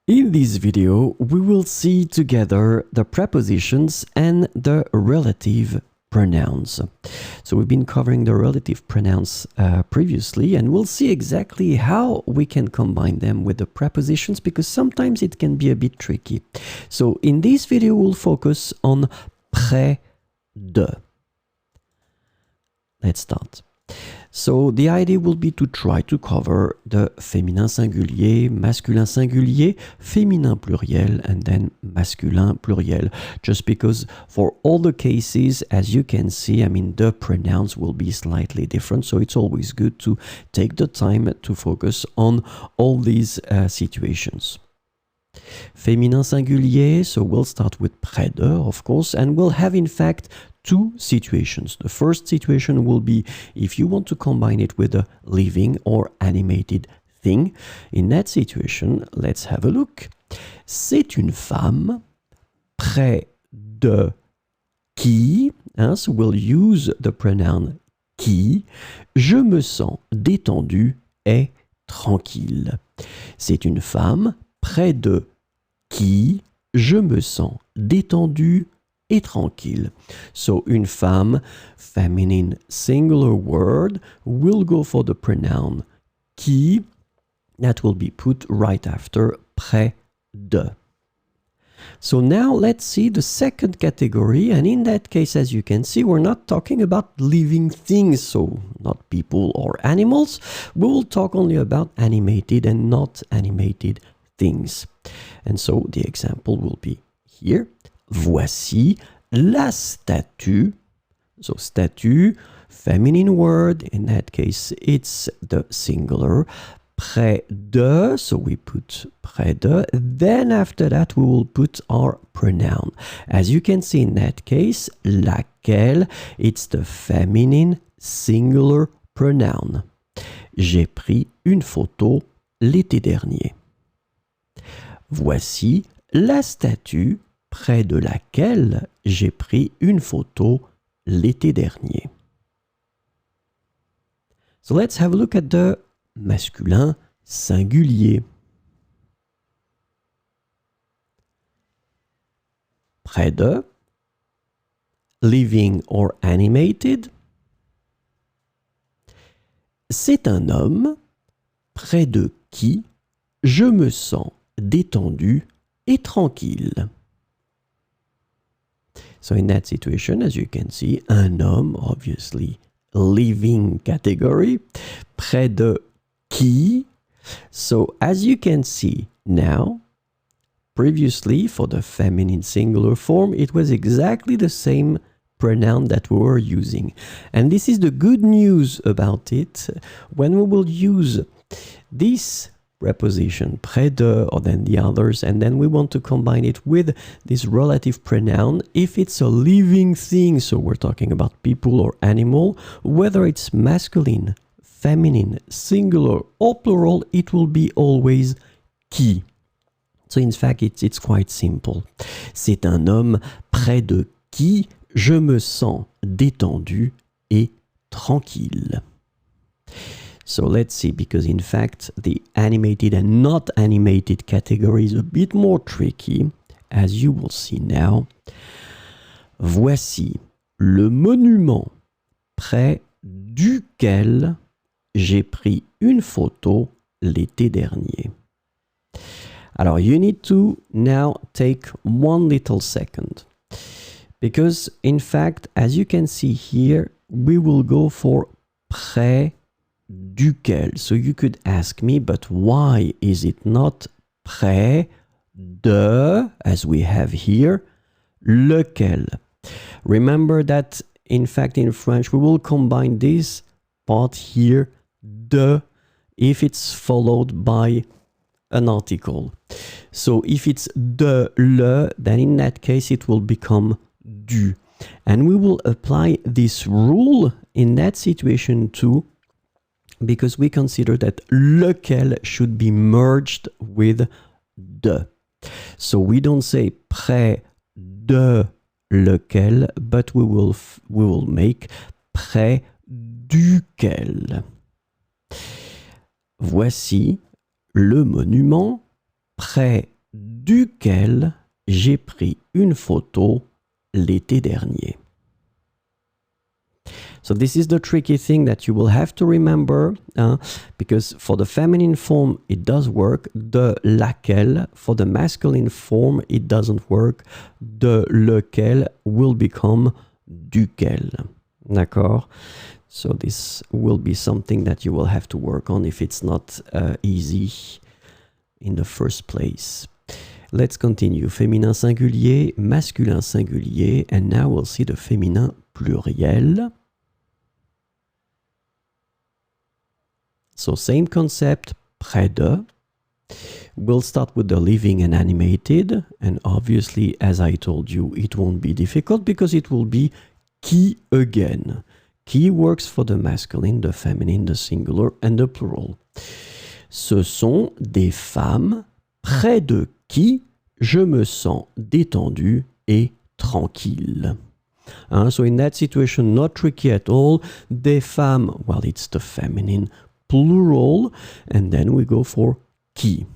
In this video, we will see together the prepositions and the relative pronouns. So we've been covering the relative pronouns previously, and we'll see exactly how we can combine them with the prepositions, because sometimes it can be a bit tricky. So in this video, we'll focus on près de. Let's start. So the idea will be to try to cover the féminin singulier, masculin singulier, féminin pluriel, and then masculin pluriel. Just because for all the cases, as you can see, the pronouns will be slightly different. So it's always good to take the time to focus on all these situations. Féminin singulier, so we'll start with près de, of course, and we'll have in fact two situations. The first situation will be if you want to combine it with a living or animated thing. In that situation, let's have a look. C'est une femme près de qui, so we'll use the pronoun qui. Je me sens détendu et tranquille. C'est une femme près de qui je me sens détendu et tranquille. So une femme, feminine singular word, will go for the pronoun qui, that will be put right after près de. So now let's see the second category, and in that case, as you can see, we're not talking about living things, so not people or animals. We will talk only about animated and not animated things. And so the example will be here. Voici la statue. So statue, feminine word. In that case, it's the singular. Près de, so we put près de. Then after that, we will put our pronoun. As you can see in that case, laquelle, it's the feminine singular pronoun. J'ai pris une photo l'été dernier. Voici la statue près de laquelle j'ai pris une photo l'été dernier. So let's have a look at the masculin singulier. Près de, living or animated. C'est un homme près de qui je me sens détendu et tranquille. So in that situation, as you can see, un homme, obviously, living category, près de qui. So as you can see now, previously for the feminine singular form, it was exactly the same pronoun that we were using. And this is the good news about it. When we will use this preposition, près de, or then the others, and then we want to combine it with this relative pronoun, if it's a living thing, so we're talking about people or animal, whether it's masculine, feminine, singular, or plural, it will be always qui. So in fact, it's quite simple. C'est un homme près de qui je me sens détendu et tranquille. So let's see, because in fact, the animated and not animated category is a bit more tricky, as you will see now. Voici le monument près duquel j'ai pris une photo l'été dernier. Alors, you need to now take one little second, because in fact, as you can see here, we will go for près duquel. So you could ask me, but why is it not près de, as we have here, lequel? Remember that, in fact, in French, we will combine this part here, de, if it's followed by an article. So if it's de, le, then in that case, it will become du. And we will apply this rule in that situation too, because we consider that lequel should be merged with de. So we don't say près de lequel, but we will make près duquel. Voici le monument près duquel j'ai pris une photo l'été dernier. So this is the tricky thing that you will have to remember, because for the feminine form, it does work. De laquelle, for the masculine form, it doesn't work. De lequel will become duquel. D'accord? So this will be something that you will have to work on if it's not easy in the first place. Let's continue. Féminin singulier, masculin singulier, and now we'll see the féminin pluriel. So same concept, près de. We'll start with the living and animated, and obviously, as I told you, it won't be difficult because it will be qui again. Qui works for the masculine, the feminine, the singular, and the plural. Ce sont des femmes près de qui je me sens détendu et tranquille. So in that situation, not tricky at all. Des femmes, well, it's the feminine plural, and then we go for qui.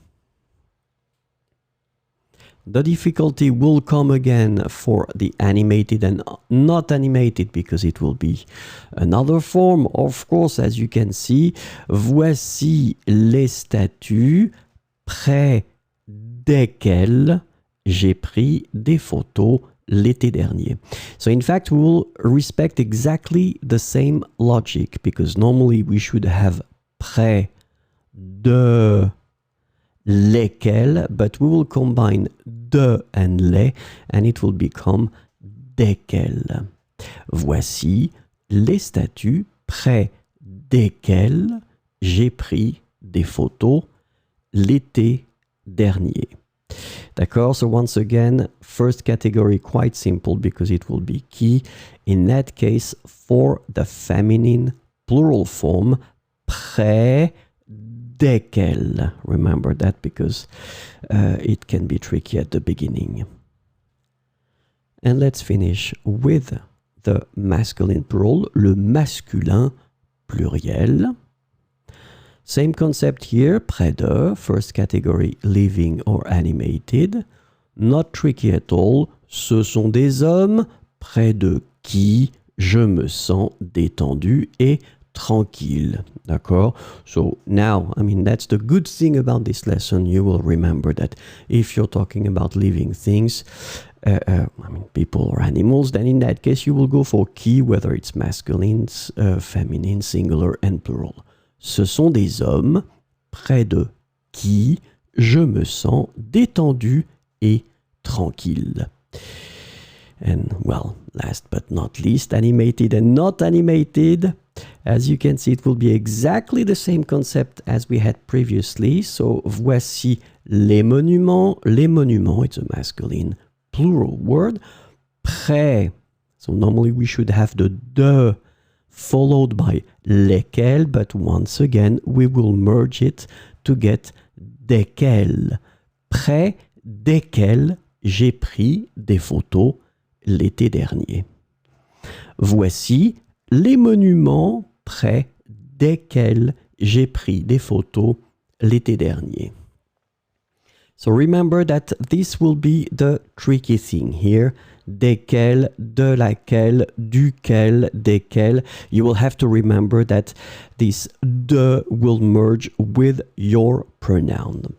The difficulty will come again for the animated and not animated because it will be another form. Of course, as you can see, voici les statues près desquelles j'ai pris des photos l'été dernier. So in fact, we will respect exactly the same logic because normally we should have près de lesquels, but we will combine de and les, and it will become desquels. Voici les statues près desquelles j'ai pris des photos l'été dernier. D'accord? So once again, first category quite simple because it will be qui. In that case, for the feminine plural form, près desquels. Remember that because it can be tricky at the beginning. And let's finish with the masculine plural, le masculin pluriel. Same concept here, près de, first category, living or animated. Not tricky at all. Ce sont des hommes près de qui je me sens détendu et tranquille. D'accord? So now, I mean, that's the good thing about this lesson. You will remember that if you're talking about living things, I mean, people or animals, then in that case, you will go for qui, whether it's masculine, feminine, singular, and plural. Ce sont des hommes près de qui je me sens détendu et tranquille. And well, last but not least, animated and not animated. As you can see, it will be exactly the same concept as we had previously. So, voici les monuments. Les monuments, it's a masculine plural word. Près. So normally we should have the de followed by lesquels, but once again, we will merge it to get desquels. Près desquels j'ai pris des photos l'été dernier. Voici les monuments près desquels j'ai pris des photos l'été dernier. So remember that this will be the tricky thing here. Desquels, de laquelle, duquel, desquels. You will have to remember that this de will merge with your pronoun.